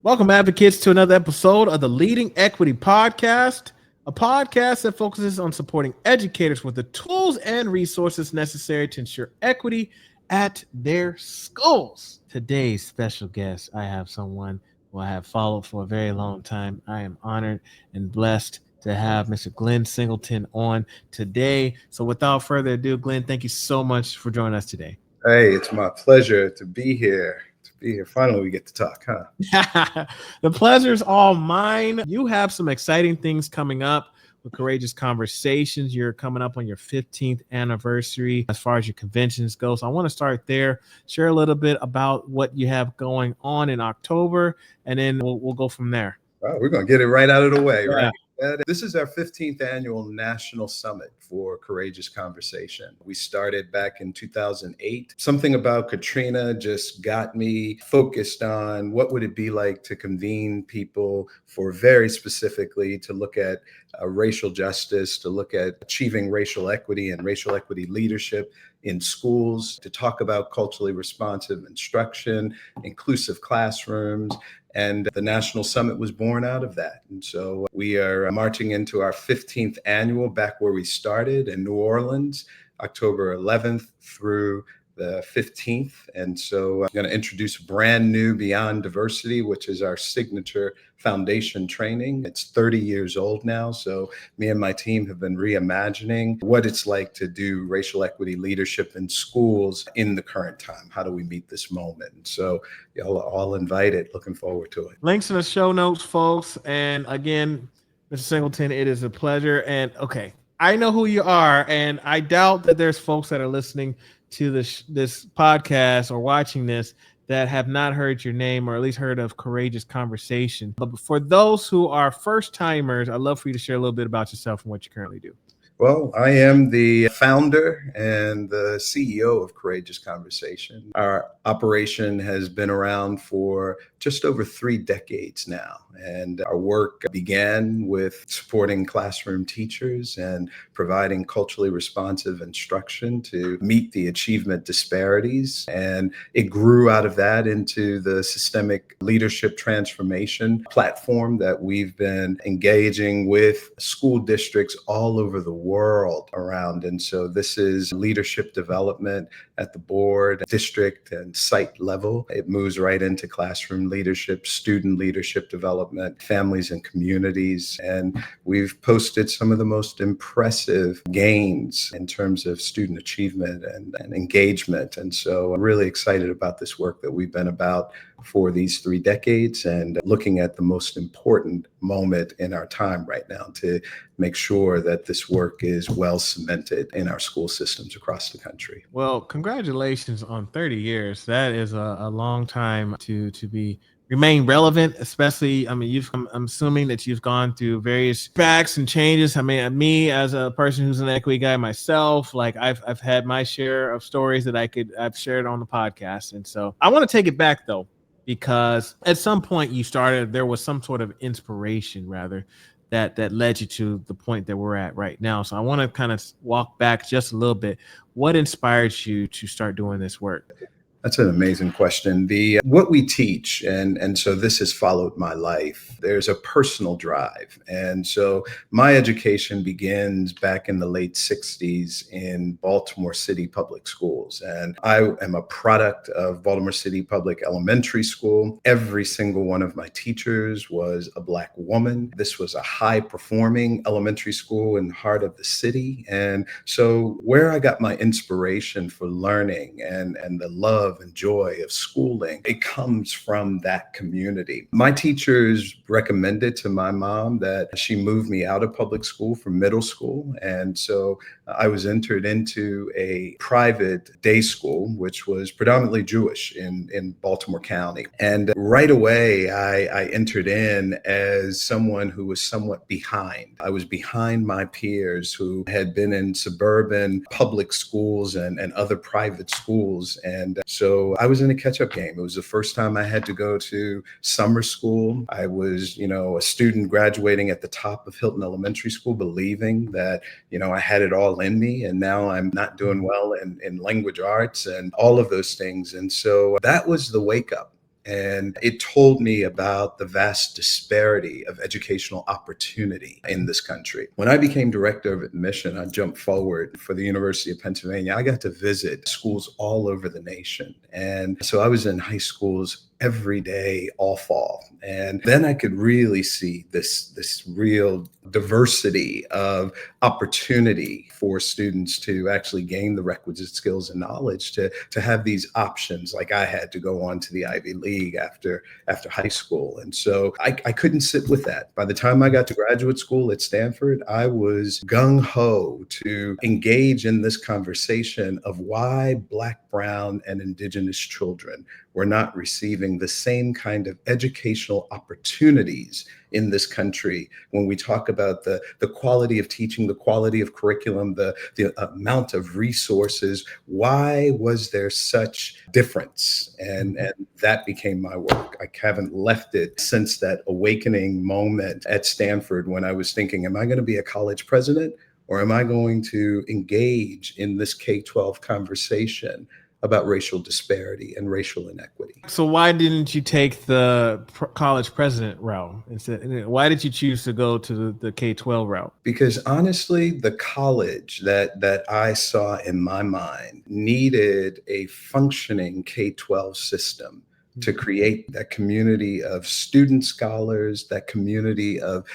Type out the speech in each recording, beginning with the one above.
Welcome, advocates, to another episode of the Leading Equity Podcast, a podcast that focuses on supporting educators with the tools and resources necessary to ensure equity at their schools. Today's special guest, I have someone who I have followed for a very long time. I am honored and blessed to have Mr. Glenn Singleton on today. So without further ado, Glenn, thank you so much for joining us today. Hey, it's my pleasure to be here. Finally, we get to talk, huh? The pleasure's all mine. You have some exciting things coming up with Courageous Conversations. You're coming up on your 15th anniversary as far as your conventions go. So I want to start there, share a little bit about what you have going on in October, and then we'll go from there. Well, we're going to get it right out of the way, Yeah. right? This is our 15th annual National Summit for Courageous Conversation. We started back in 2008. Something about Katrina just got me focused on what would it be like to convene people for very specifically to look at racial justice, to look at achieving racial equity and racial equity leadership in schools, to talk about culturally responsive instruction, inclusive classrooms. And the National Summit was born out of that. And so we are marching into our 15th annual, back where we started in New Orleans, October 11th through the 15th. And so I'm going to introduce brand new Beyond Diversity, which is our signature foundation training. It's 30 years old now. So me and my team have been reimagining what it's like to do racial equity leadership in schools in the current time. How do we meet this moment? And so y'all are all invited. Looking forward to it. Links in the show notes, folks. And again, Mr. Singleton, it is a pleasure. And okay, I know who you are, and I doubt that there's folks that are listening to this podcast or watching this that have not heard your name or at least heard of Courageous Conversation. But for those who are first timers, I'd love for you to share a little bit about yourself and what you currently do. Well, I am the founder and the CEO of Courageous Conversation. Our operation has been around for just over 3 decades now. And our work began with supporting classroom teachers and providing culturally responsive instruction to meet the achievement disparities. And it grew out of that into the systemic leadership transformation platform that we've been engaging with school districts all over the world around. And so this is leadership development at the board, district, and site level. It moves right into classroom leadership, student leadership development, families and communities. And we've posted some of the most impressive gains in terms of student achievement and engagement. And so I'm really excited about this work that we've been about for these 3 decades and looking at the most important moment in our time right now to make sure that this work is well cemented in our school systems across the country. Well, congratulations on 30 years. That is a long time to remain relevant, especially, I mean, I'm assuming that you've gone through various backs and changes. I mean, me as a person who's an equity guy myself, like I've had my share of stories that I've shared on the podcast. And so I want to take it back though, because at some point there was some sort of inspiration rather that led you to the point that we're at right now. So I want to kind of walk back just a little bit. What inspired you to start doing this work? That's an amazing question. What we teach, and so this has followed my life, there's a personal drive. And so my education begins back in the late 60s in Baltimore City Public Schools. And I am a product of Baltimore City Public Elementary School. Every single one of my teachers was a Black woman. This was a high-performing elementary school in the heart of the city. And so where I got my inspiration for learning and the love and joy of schooling, it comes from that community. My teachers recommended to my mom that she move me out of public school for middle school. And so I was entered into a private day school, which was predominantly Jewish in Baltimore County. And right away, I entered in as someone who was somewhat behind. I was behind my peers who had been in suburban public schools and other private schools. And so I was in a catch-up game. It was the first time I had to go to summer school. I was, a student graduating at the top of Hilton Elementary School, believing that, I had it all in me. And now I'm not doing well in language arts and all of those things. And so that was the wake up. And it told me about the vast disparity of educational opportunity in this country. When I became director of admission, I jumped forward for the University of Pennsylvania. I got to visit schools all over the nation. And so I was in high schools every day all fall. And then I could really see this real diversity of opportunity for students to actually gain the requisite skills and knowledge to have these options, like I had to go on to the Ivy League after high school. And so I couldn't sit with that. By the time I got to graduate school at Stanford, I was gung-ho to engage in this conversation of why Black, Brown, and Indigenous children were not receiving the same kind of educational opportunities in this country. When we talk about the quality of teaching, the quality of curriculum, the amount of resources, why was there such difference? And that became my work. I haven't left it since that awakening moment at Stanford when I was thinking, am I going to be a college president, or am I going to engage in this K-12 conversation about racial disparity and racial inequity? So why didn't you take the college president route instead? Why did you choose to go to the K-12 route? Because honestly, the college that I saw in my mind needed a functioning K-12 system to create that community of student scholars, that community of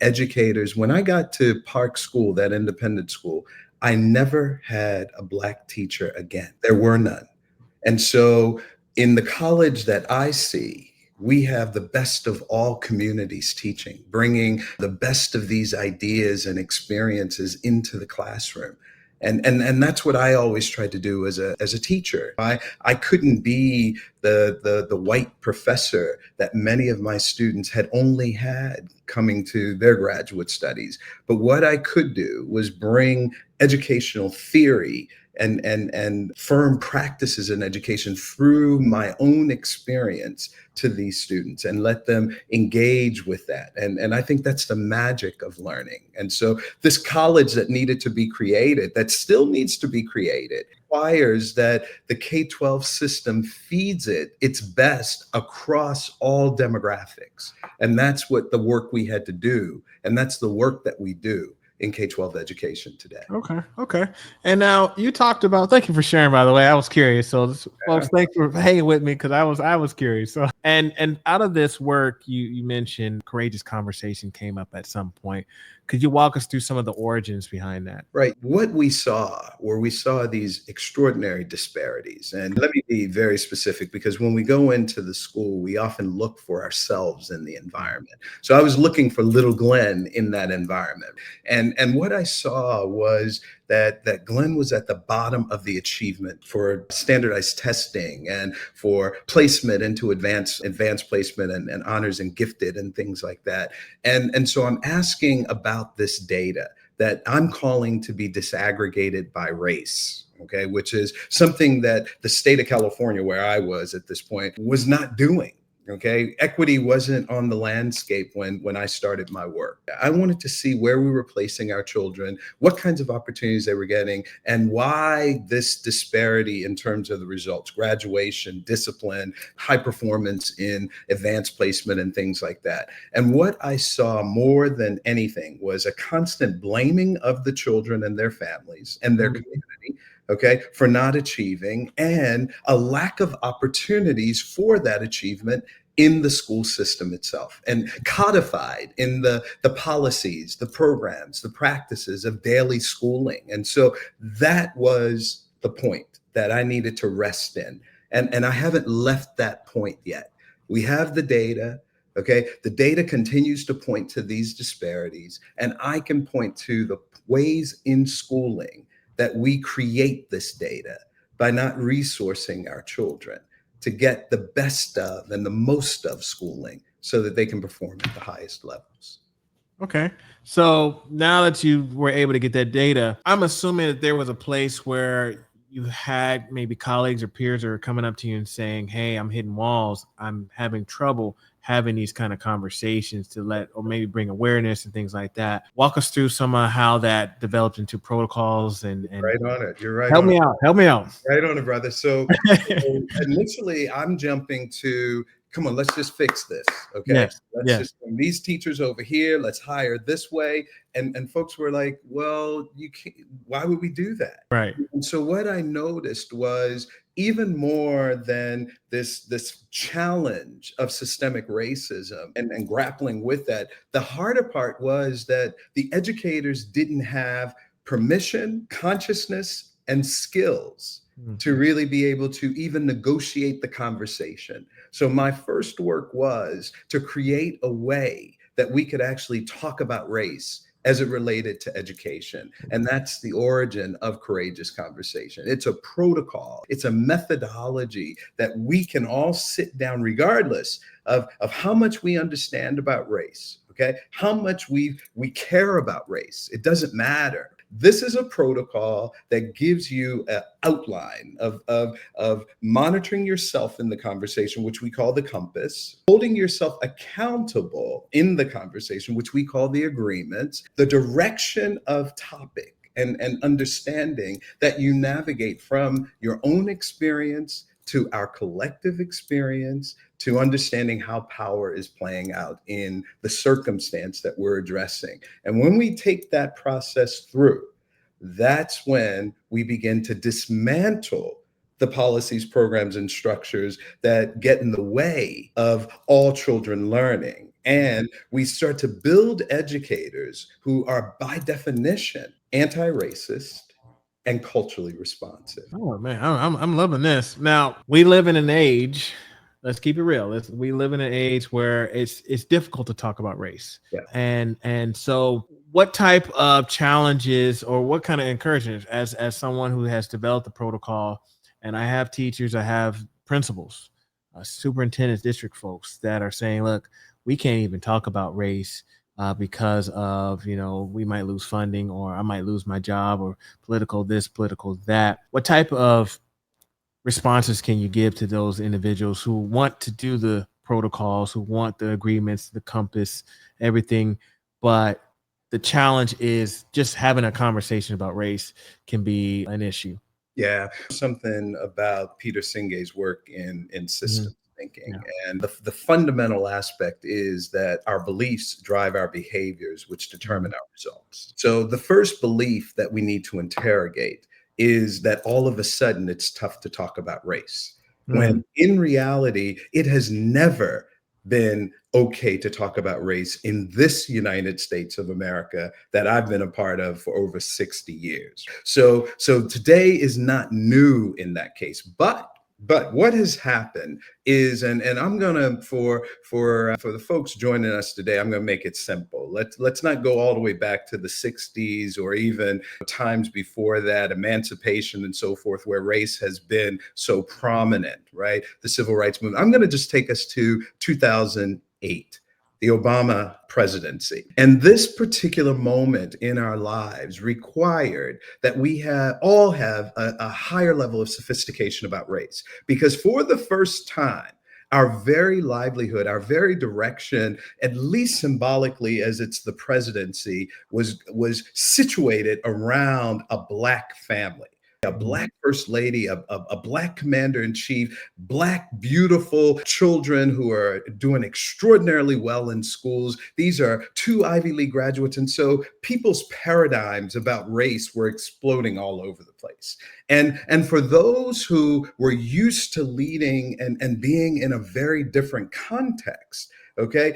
educators. When I got to Park School, that independent school, I never had a Black teacher again. There were none. And so in the college that I see, we have the best of all communities teaching, bringing the best of these ideas and experiences into the classroom. And that's what I always tried to do as a teacher. I couldn't be the white professor that many of my students had only had coming to their graduate studies. But what I could do was bring educational theory and firm practices in education through my own experience to these students and let them engage with that. And I think that's the magic of learning. And so this college that needed to be created, that still needs to be created, requires that the K-12 system feeds it its best across all demographics. And that's what the work we had to do. And that's the work that we do in K-12 education today. Okay. And now you talked about. Thank you for sharing. By the way, I was curious. So, folks, thanks for hanging with me because I was curious. So, and out of this work, you mentioned courageous conversation came up at some point. Could you walk us through some of the origins behind that? Right. What we saw these extraordinary disparities. And let me be very specific, because when we go into the school, we often look for ourselves in the environment. So I was looking for little Glenn in that environment. And what I saw was that Glenn was at the bottom of the achievement for standardized testing and for placement into advanced placement and honors and gifted and things like that. And so I'm asking about this data that I'm calling to be disaggregated by race. Okay, which is something that the state of California, where I was at this point, was not doing. Okay, equity wasn't on the landscape when I started my work. I wanted to see where we were placing our children, what kinds of opportunities they were getting, and why this disparity in terms of the results, graduation, discipline, high performance in advanced placement, and things like that. And what I saw more than anything was a constant blaming of the children and their families and their community, okay, for not achieving, and a lack of opportunities for that achievement in the school system itself, and codified in the policies, the programs, the practices of daily schooling. And so that was the point that I needed to rest in. And I haven't left that point yet. We have the data. Okay, the data continues to point to these disparities, and I can point to the ways in schooling that we create this data by not resourcing our children to get the best of and the most of schooling so that they can perform at the highest levels. Okay. So now that you were able to get that data, I'm assuming that there was a place where you had maybe colleagues or peers that are coming up to you and saying, hey, I'm hitting walls. I'm having trouble having these kind of conversations to let, or maybe bring awareness and things like that. Walk us through some of how that developed into protocols and Right on it. You're right help on it. me out. Help me out. Right on it, brother. So initially, I'm jumping to, come on, let's just fix this. Okay. Yes. Let's Yes. just bring these teachers over here. Let's hire this way. And folks were like, well, you can't, why would we do that? Right. And so what I noticed was even more than this challenge of systemic racism and grappling with that, the harder part was that the educators didn't have permission, consciousness, and skills Mm. to really be able to even negotiate the conversation. So my first work was to create a way that we could actually talk about race as it related to education. And that's the origin of Courageous Conversation. It's a protocol, it's a methodology that we can all sit down, regardless of how much we understand about race, okay? How much we care about race. It doesn't matter. This is a protocol that gives you an outline of monitoring yourself in the conversation, which we call the compass, holding yourself accountable in the conversation, which we call the agreements, the direction of topic, and understanding that you navigate from your own experience to our collective experience, to understanding how power is playing out in the circumstance that we're addressing. And when we take that process through, that's when we begin to dismantle the policies, programs, and structures that get in the way of all children learning. And we start to build educators who are, by definition, anti-racist and culturally responsive. Oh man, I'm loving this. Now we live in an age. Let's keep it real. We live in an age where it's difficult to talk about race, Yeah. and so what type of challenges or what kind of encouragement, as someone who has developed the protocol, and I have teachers, I have principals, superintendents, district folks that are saying, look, we can't even talk about race because of, we might lose funding, or I might lose my job, or political this, political that. What type of responses can you give to those individuals who want to do the protocols, who want the agreements, the compass, everything, but the challenge is just having a conversation about race can be an issue? Yeah, something about Peter Singe's work in Mhm. systems thinking. Yeah. And the fundamental aspect is that our beliefs drive our behaviors, which determine Mhm. our results. So the first belief that we need to interrogate is that all of a sudden it's tough to talk about race, Mm. when in reality, it has never been okay to talk about race in this United States of America that I've been a part of for over 60 years. So today is not new in that case, but what has happened is, and I'm gonna, for the folks joining us today, I'm gonna make it simple. Let's not go all the way back to the 60s or even times before that, emancipation and so forth, where race has been so prominent, right? The civil rights movement. I'm gonna just take us to 2008, the Obama presidency. And this particular moment in our lives required that we all have a higher level of sophistication about race. Because for the first time, our very livelihood, our very direction, at least symbolically, as it's the presidency, was situated around a Black family, a Mhm. Black first lady, a Black commander in chief, Black beautiful children who are doing extraordinarily well in schools. These are two Ivy League graduates. And so people's paradigms about race were exploding all over the place. And for those who were used to leading and being in a very different context, okay,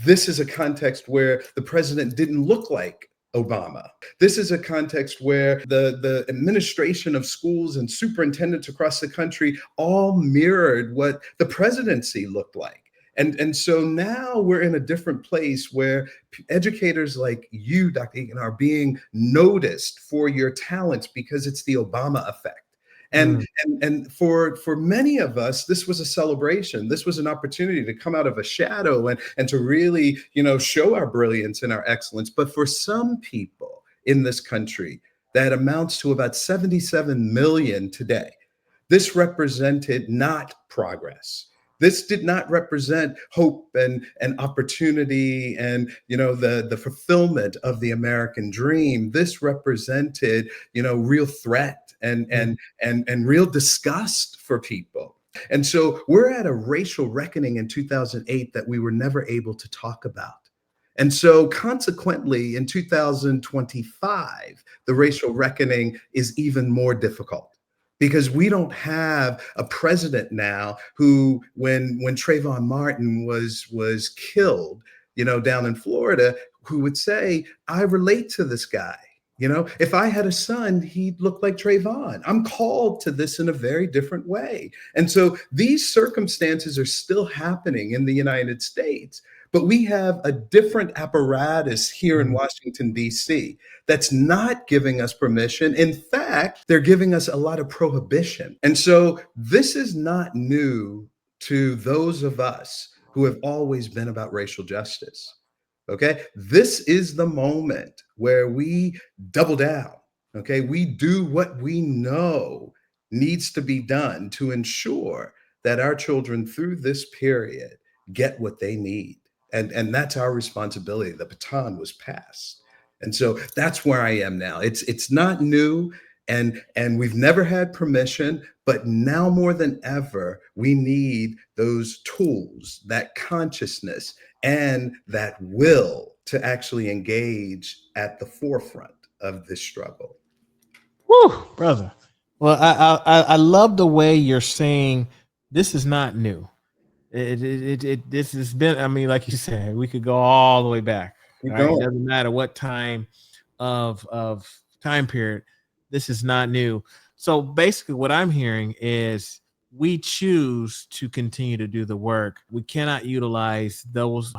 this is a context where the president didn't look like Obama. This is a context where the administration of schools and superintendents across the country all mirrored what the presidency looked like. And so now we're in a different place where educators like you, Dr. Egan, are being noticed for your talents because it's the Obama effect. And Mm. for many of us, this was a celebration. This was an opportunity to come out of a shadow and to really, show our brilliance and our excellence. But for some people in this country, that amounts to about 77 million today, this represented not progress. This did not represent hope and opportunity and, the fulfillment of the American dream. This represented, real threat and real disgust for people. And so we're at a racial reckoning in 2008 that we were never able to talk about. And so, consequently, in 2025, the racial reckoning is even more difficult because we don't have a president now who, when Trayvon Martin was killed, down in Florida, who would say, "I relate to this guy." If I had a son, he'd look like Trayvon. I'm called to this in a very different way. And so these circumstances are still happening in the United States, but we have a different apparatus here in Mhm. Washington, D.C., that's not giving us permission. In fact, they're giving us a lot of prohibition. And so this is not new to those of us who have always been about racial justice. Okay. This is the moment where we double down. Okay. We do what we know needs to be done to ensure that our children through this period get what they need. And that's our responsibility. The baton was passed. And so that's where I am now. It's not new and we've never had permission, but now more than ever, we need those tools, that consciousness, and that will to actually engage at the forefront of this struggle. Woo, brother. Well, I love the way you're saying this is not new. This has been. I mean, like you said, we could go all the way back. Keep Right? It going. doesn't matter what of time period. This is not new. So basically, what I'm hearing is we choose to continue to do the work. We cannot utilize those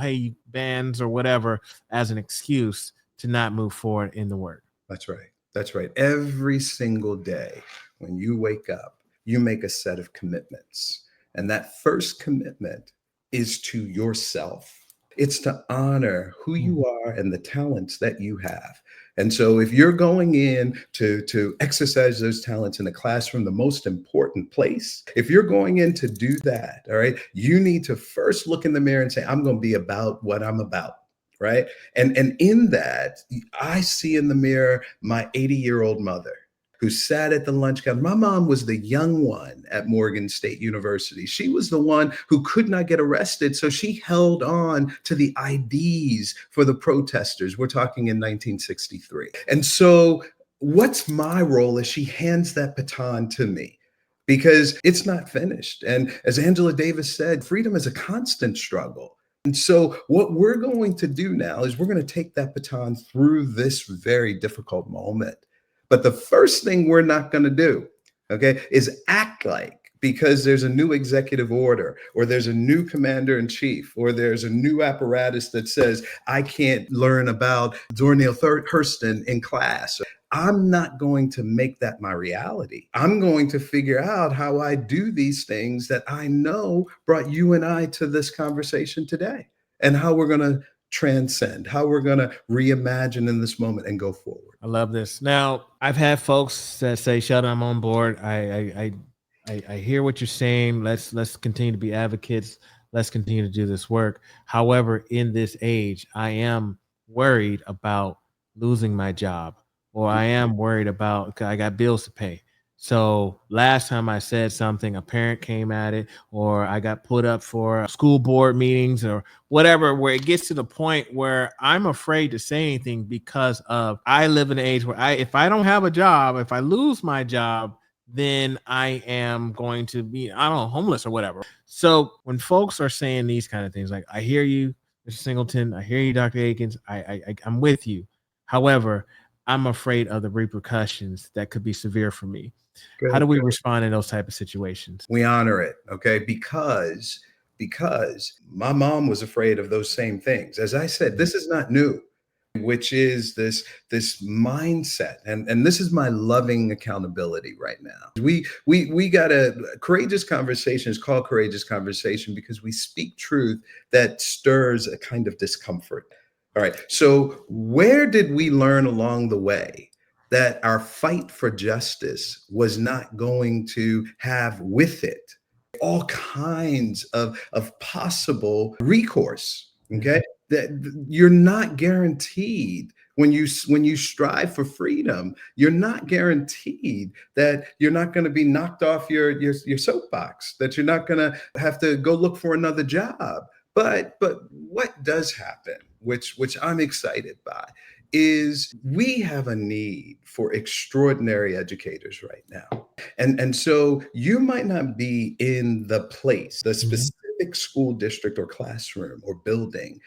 bans or whatever as an excuse to not move forward in the work. That's right. That's right. Every single day when you wake up, you make a set of commitments. And that first commitment is to yourself. It's to honor who Mm. you are and the talents that you have. And so if you're going in to exercise those talents in the classroom, the most important place, if you're going in to do that, all right, you need to first look in the mirror and say, I'm going to be about what I'm about. Right. And in that, I see in the mirror my 80-year-old mother who sat at the lunch counter. My mom was the young one at Morgan State University. She was the one who could not get arrested. So she held on to the IDs for the protesters. We're talking in 1963. And so what's my role as she hands that baton to me? Because it's not finished. And as Angela Davis said, freedom is a constant struggle. And so, what we're going to do now is we're going to take that baton through this very difficult moment. But the first thing we're not going to do, okay, is act like because there's a new executive order or there's a new commander in chief or there's a new apparatus that says I can't learn about Dornell Hurston in class. I'm not going to make that my reality. I'm going to figure out how I do these things that I know brought you and I to this conversation today and how we're going to transcend, how we're going to reimagine in this moment and go forward. I love this. Now, I've had folks that say, "Sheldon, I'm on board. I hear what you're saying. Let's continue to be advocates. Let's continue to do this work." However, in this age, I am worried about losing my job, or I am worried about 'cause I got bills to pay. So last time I said something, a parent came at it, or I got put up for school board meetings or whatever, where it gets to the point where I'm afraid to say anything because of I live in an age where if I don't have a job, if I lose my job, then I am going to be, I don't know, homeless or whatever. So when folks are saying these kind of things, like I hear you, Mr. Singleton, I hear you, Dr. Akins, I'm with you. However, I'm afraid of the repercussions that could be severe for me. How Good. do we respond in those type of situations? We honor it, okay? Because my mom was afraid of those same things. As I said, this is not new, which is this mindset, and this is my loving accountability right now. We got a courageous conversation is called courageous conversation because we speak truth that stirs a kind of discomfort. All right. So where did we learn along the way that our fight for justice was not going to have with it all kinds of possible recourse. Okay. That you're not guaranteed when you strive for freedom, you're not guaranteed that you're not going to be knocked off your soapbox, that you're not going to have to go look for another job. But what does happen, which I'm excited by, is we have a need for extraordinary educators right now. And so you might not be in the place, the Mhm. specific school district or classroom or building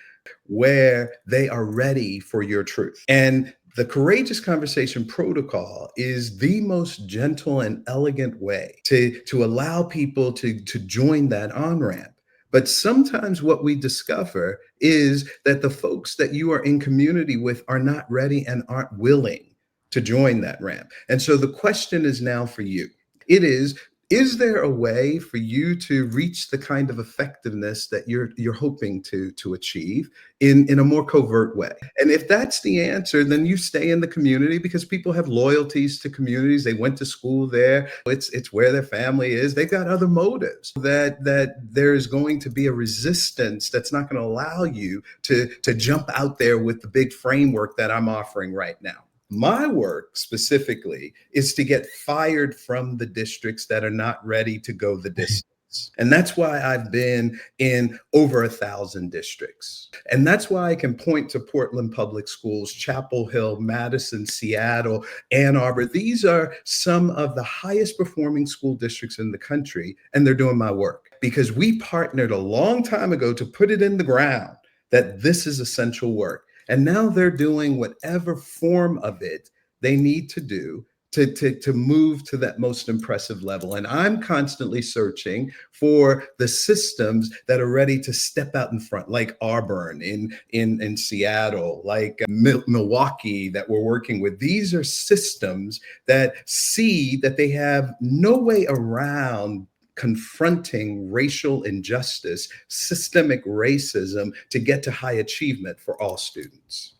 where they are ready for your truth. And the courageous conversation protocol is the most gentle and elegant way to allow people to join that on ramp. But sometimes what we discover is that the folks that you are in community with are not ready and aren't willing to join that ramp. And so the question is now for you. It is there a way for you to reach the kind of effectiveness that you're hoping to achieve in a more covert way? And if that's the answer, then you stay in the community because people have loyalties to communities. They went to school there. It's where their family is. They've got other motives. That there's going to be a resistance that's not going to allow you to jump out there with the big framework that I'm offering right now. My work specifically is to get fired from the districts that are not ready to go the distance. And that's why I've been in over 1,000 districts. And that's why I can point to Portland Public Schools, Chapel Hill, Madison, Seattle, Ann Arbor. These are some of the highest performing school districts in the country, and they're doing my work because we partnered a long time ago to put it in the ground that this is essential work. And now they're doing whatever form of it they need to do to move to that most impressive level. And I'm constantly searching for the systems that are ready to step out in front, like Auburn in Seattle, like Milwaukee that we're working with. These are systems that see that they have no way around confronting racial injustice, systemic racism to get to high achievement for all students.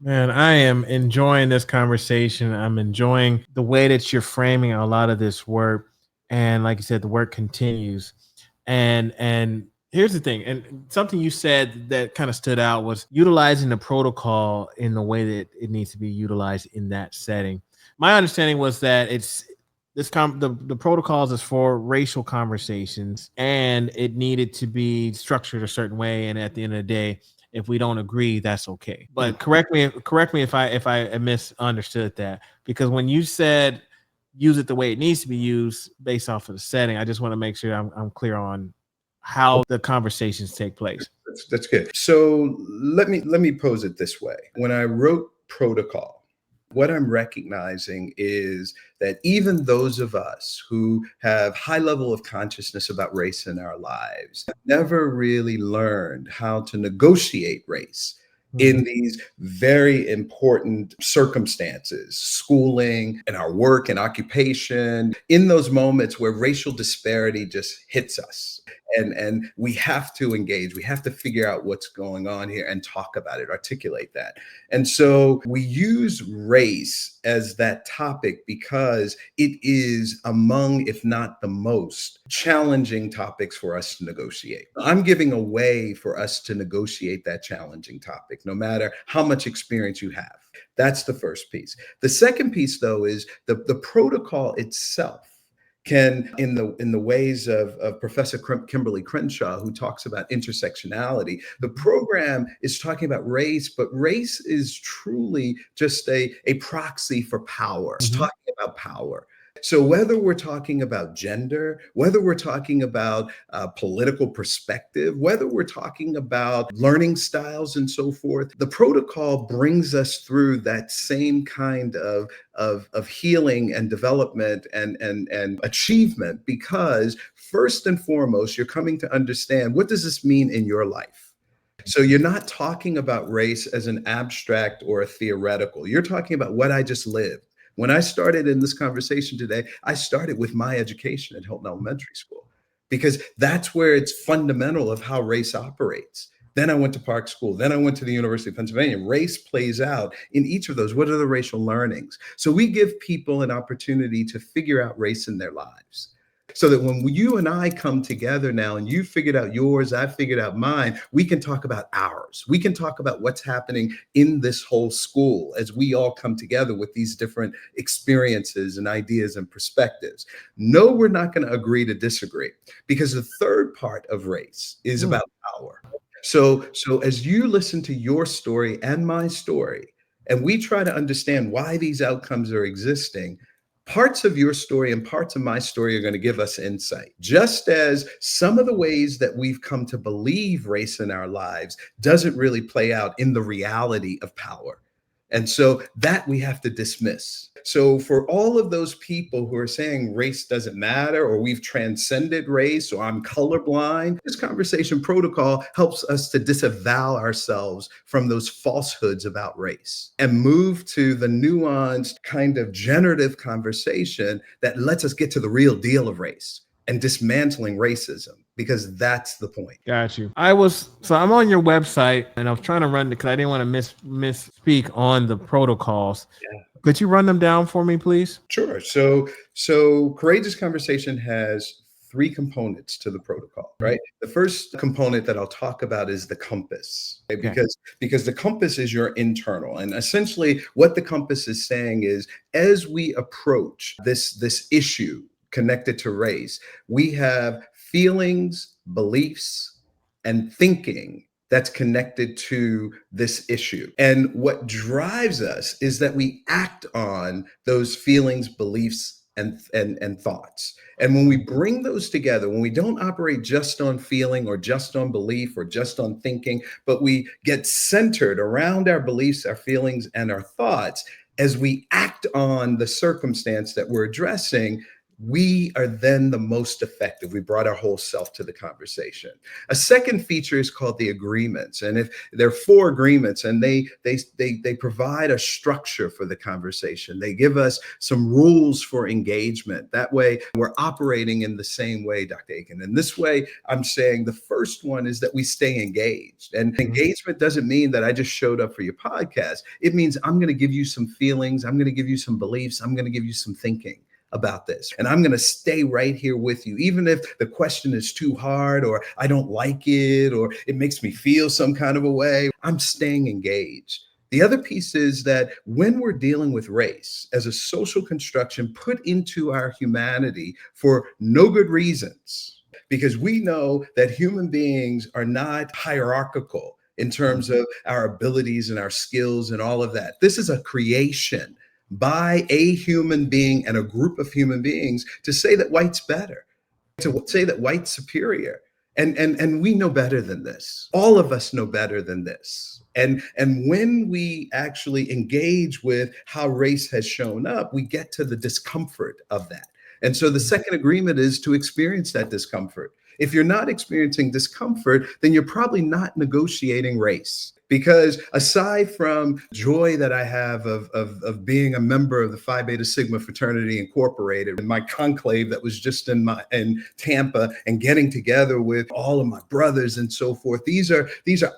Man, I am enjoying this conversation. I'm enjoying the way that you're framing a lot of this work. And like you said, the work continues. And here's the thing, and something you said that kind of stood out was utilizing the protocol in the way that it needs to be utilized in that setting. My understanding was that the protocols is for racial conversations and it needed to be structured a certain way. And at the end of the day, if we don't agree, that's okay. But correct me if I misunderstood that, because when you said use it the way it needs to be used based off of the setting, I just want to make sure I'm clear on how the conversations take place. That's good. So let me pose it this way. When I wrote protocol, what I'm recognizing is that even those of us who have high level of consciousness about race in our lives never really learned how to negotiate race Mhm. in these very important circumstances, schooling and our work and occupation, in those moments where racial disparity just hits us. And we have to engage. We have to figure out what's going on here and talk about it, articulate that. And so we use race as that topic because it is among, if not the most challenging topics for us to negotiate. I'm giving a way for us to negotiate that challenging topic, no matter how much experience you have. That's the first piece. The second piece, though, is the protocol itself can, in the ways of Professor Kimberly Crenshaw, who talks about intersectionality. The program is talking about race, but race is truly just a proxy for power. It's Mhm. talking about power. So whether we're talking about gender, whether we're talking about political perspective, whether we're talking about learning styles and so forth, the protocol brings us through that same kind of healing and development and achievement, because first and foremost, you're coming to understand, what does this mean in your life? So you're not talking about race as an abstract or a theoretical. You're talking about what I just lived. When I started in this conversation today, I started with my education at Hilton Elementary School because that's where it's fundamental of how race operates. Then I went to Park School. Then I went to the University of Pennsylvania. Race plays out in each of those. What are the racial learnings? So we give people an opportunity to figure out race in their lives. So that when you and I come together now and you figured out yours, I figured out mine, we can talk about ours. We can talk about what's happening in this whole school as we all come together with these different experiences and ideas and perspectives. No, we're not going to agree to disagree, because the third part of race is Mm. about power. So as you listen to your story and my story, and we try to understand why these outcomes are existing, parts of your story and parts of my story are going to give us insight. Just as some of the ways that we've come to believe race in our lives doesn't really play out in the reality of power. And so that we have to dismiss. So for all of those people who are saying race doesn't matter, or we've transcended race, or I'm colorblind, this conversation protocol helps us to disavow ourselves from those falsehoods about race and move to the nuanced kind of generative conversation that lets us get to the real deal of race and dismantling racism, because that's the point. Got you. I'm on your website and I was trying to run because I didn't want to misspeak on the protocols. Could you run them down for me, please? Sure. So courageous conversation has three components to the protocol, right? The first component that I'll talk about is the compass, right? Okay. Because the compass is your internal, and essentially what the compass is saying is, as we approach this issue connected to race, we have feelings, beliefs, and thinking that's connected to this issue. And what drives us is that we act on those feelings, beliefs, and thoughts. And when we bring those together, when we don't operate just on feeling or just on belief or just on thinking, but we get centered around our beliefs, our feelings, and our thoughts, as we act on the circumstance that we're addressing, we are then the most effective. We brought our whole self to the conversation. A second feature is called the agreements. And if there are four agreements, and they provide a structure for the conversation. They give us some rules for engagement. That way we're operating in the same way, Dr. Aiken. And this way, I'm saying the first one is that we stay engaged. And engagement doesn't mean that I just showed up for your podcast. It means I'm going to give you some feelings. I'm going to give you some beliefs. I'm going to give you some thinking about this. And I'm going to stay right here with you, even if the question is too hard, or I don't like it, or it makes me feel some kind of a way. I'm staying engaged. The other piece is that when we're dealing with race as a social construction put into our humanity for no good reasons, because we know that human beings are not hierarchical in terms of our abilities and our skills and all of that. This is a creation by a human being and a group of human beings to say that white's better, to say that white's superior. And we know better than this. All of us know better than this. And when we actually engage with how race has shown up, we get to the discomfort of that. And so the second agreement is to experience that discomfort. If you're not experiencing discomfort, then you're probably not negotiating race. Because aside from joy that I have of being a member of the Phi Beta Sigma Fraternity Incorporated, and my conclave that was just in Tampa, and getting together with all of my brothers and so forth, these are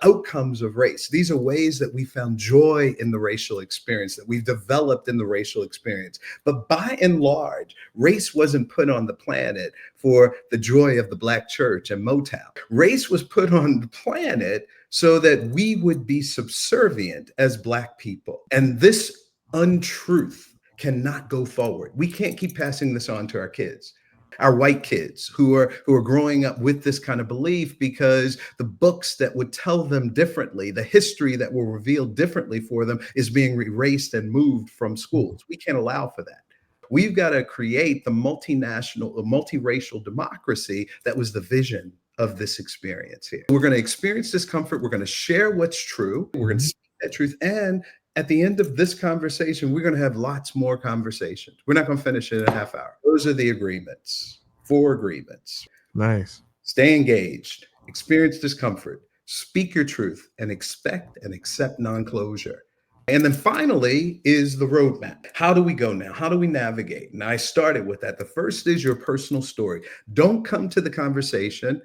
outcomes of race. These are ways that we found joy in the racial experience, that we've developed in the racial experience. But by and large, race wasn't put on the planet for the joy of the Black church and Motown. Race was put on the planet so that we would be subservient as Black people. And this untruth cannot go forward. We can't keep passing this on to our kids, our white kids who are growing up with this kind of belief, because the books that would tell them differently, the history that will reveal differently for them, is being erased and moved from schools. We can't allow for that. We've got to create the multinational, multiracial democracy that was the vision of this experience here. We're going to experience discomfort. We're going to share what's true. We're going to speak that truth. And at the end of this conversation, we're going to have lots more conversations. We're not going to finish it in a half hour. Those are the agreements, 4 agreements. Nice. Stay engaged, experience discomfort, speak your truth, and expect and accept non-closure. And then finally is the roadmap. How do we go now? How do we navigate? And I started with that. The first is your personal story. Don't come to the conversation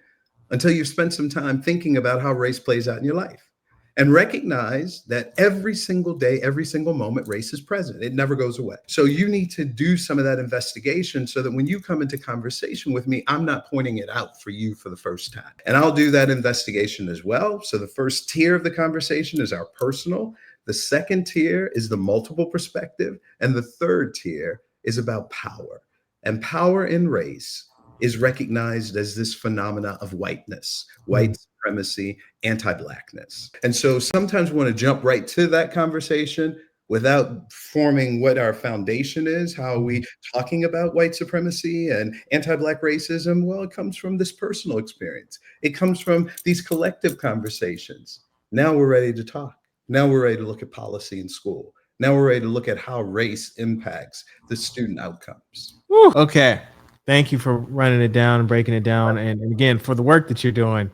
until you've spent some time thinking about how race plays out in your life. and recognize that every single day, every single moment, race is present. It never goes away. So you need to do some of that investigation so that when you come into conversation with me, I'm not pointing it out for you for the first time. And I'll do that investigation as well. So the first tier of the conversation is our personal. The second tier is the multiple perspective. And the third tier is about power. And power in race is recognized as this phenomena of whiteness, white supremacy, anti-blackness. And so sometimes we want to jump right to that conversation without forming what our foundation is. How are we talking about white supremacy and anti-black racism? Well, it comes from this personal experience. It comes from these collective conversations. Now we're ready to talk. Now we're ready to look at policy in school. Now we're ready to look at how race impacts the student outcomes. Whew. Okay. Thank you for running it down and breaking it down. And again, for the work that you're doing,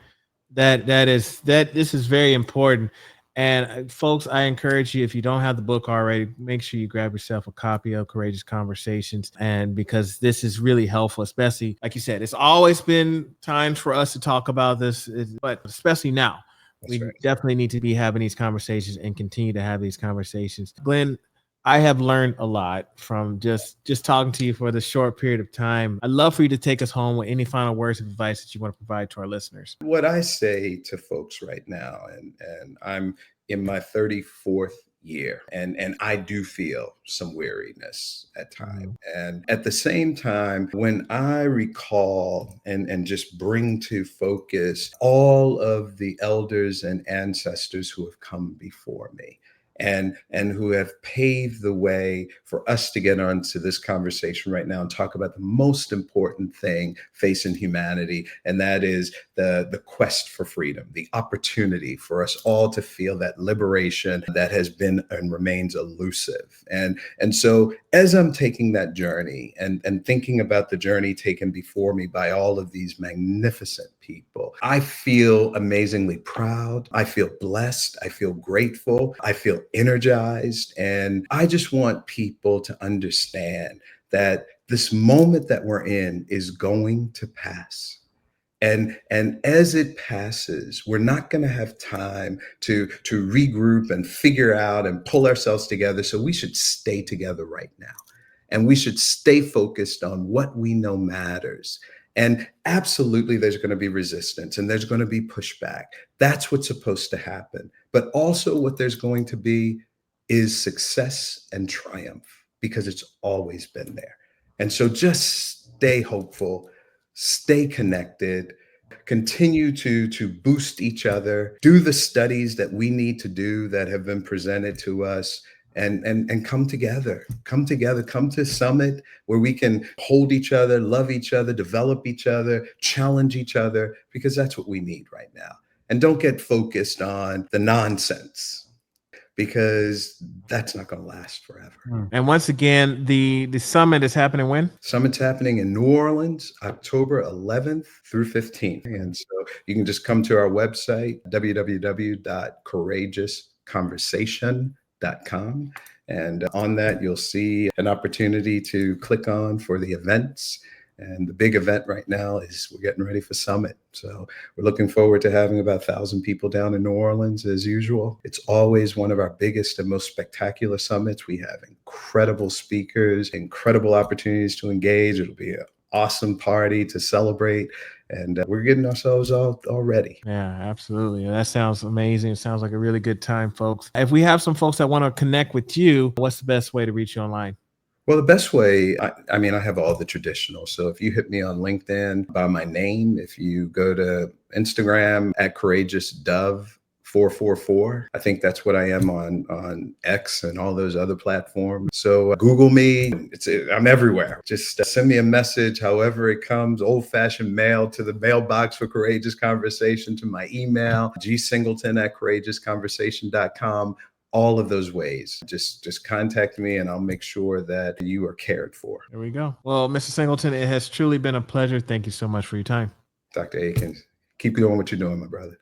this is very important. And folks, I encourage you, if you don't have the book already, make sure you grab yourself a copy of Courageous Conversations. And because this is really helpful, especially like you said, it's always been times for us to talk about this, but especially now. We definitely need to be having these conversations and continue to have these conversations. Glenn, I have learned a lot from just talking to you for this short period of time. I'd love for you to take us home with any final words of advice that you want to provide to our listeners. What I say to folks right now, and I'm in my 34th year, and I do feel some weariness at times. And at the same time, when I recall and just bring to focus all of the elders and ancestors who have come before me, and who have paved the way for us to get onto this conversation right now and talk about the most important thing facing humanity, and that is the quest for freedom, the opportunity for us all to feel that liberation that has been and remains elusive. And so as I'm taking that journey and thinking about the journey taken before me by all of these magnificent people, I feel amazingly proud. I feel blessed. I feel grateful. I feel energized. And I just want people to understand that this moment that we're in is going to pass. And as it passes, we're not going to have time to regroup and figure out and pull ourselves together. So we should stay together right now. And we should stay focused on what we know matters. And absolutely, there's going to be resistance and there's going to be pushback. That's what's supposed to happen. But also what there's going to be is success and triumph, because it's always been there. And so just stay hopeful, stay connected, continue to boost each other, do the studies that we need to do that have been presented to us, and come together, come to Summit where we can hold each other, love each other, develop each other, challenge each other, because that's what we need right now. And don't get focused on the nonsense, because that's not going to last forever. And once again, the summit is happening when? Summit's happening in New Orleans, October 11th through 15th. And so you can just come to our website, www.courageousconversation.com. And on that, you'll see an opportunity to click on for the events. And the big event right now is we're getting ready for Summit. So we're looking forward to having about 1,000 people down in New Orleans as usual. It's always one of our biggest and most spectacular summits. We have incredible speakers, incredible opportunities to engage. It'll be an awesome party to celebrate. And we're getting ourselves all ready. Yeah, absolutely. That sounds amazing. It sounds like a really good time, folks. If we have some folks that want to connect with you, what's the best way to reach you online? Well, the best way, I mean, I have all the traditional. So if you hit me on LinkedIn by my name, if you go to Instagram at Courageous Dove 444, I think that's what I am on X and all those other platforms. So Google me. I'm everywhere. Just send me a message, however it comes, old-fashioned mail to the mailbox for Courageous Conversation, to my email, gsingleton@courageousconversation.com. All of those ways. Just contact me and I'll make sure that you are cared for. There we go. Well, Mr. Singleton, it has truly been a pleasure. Thank you so much for your time. Dr. Akins, keep doing what you're doing, my brother.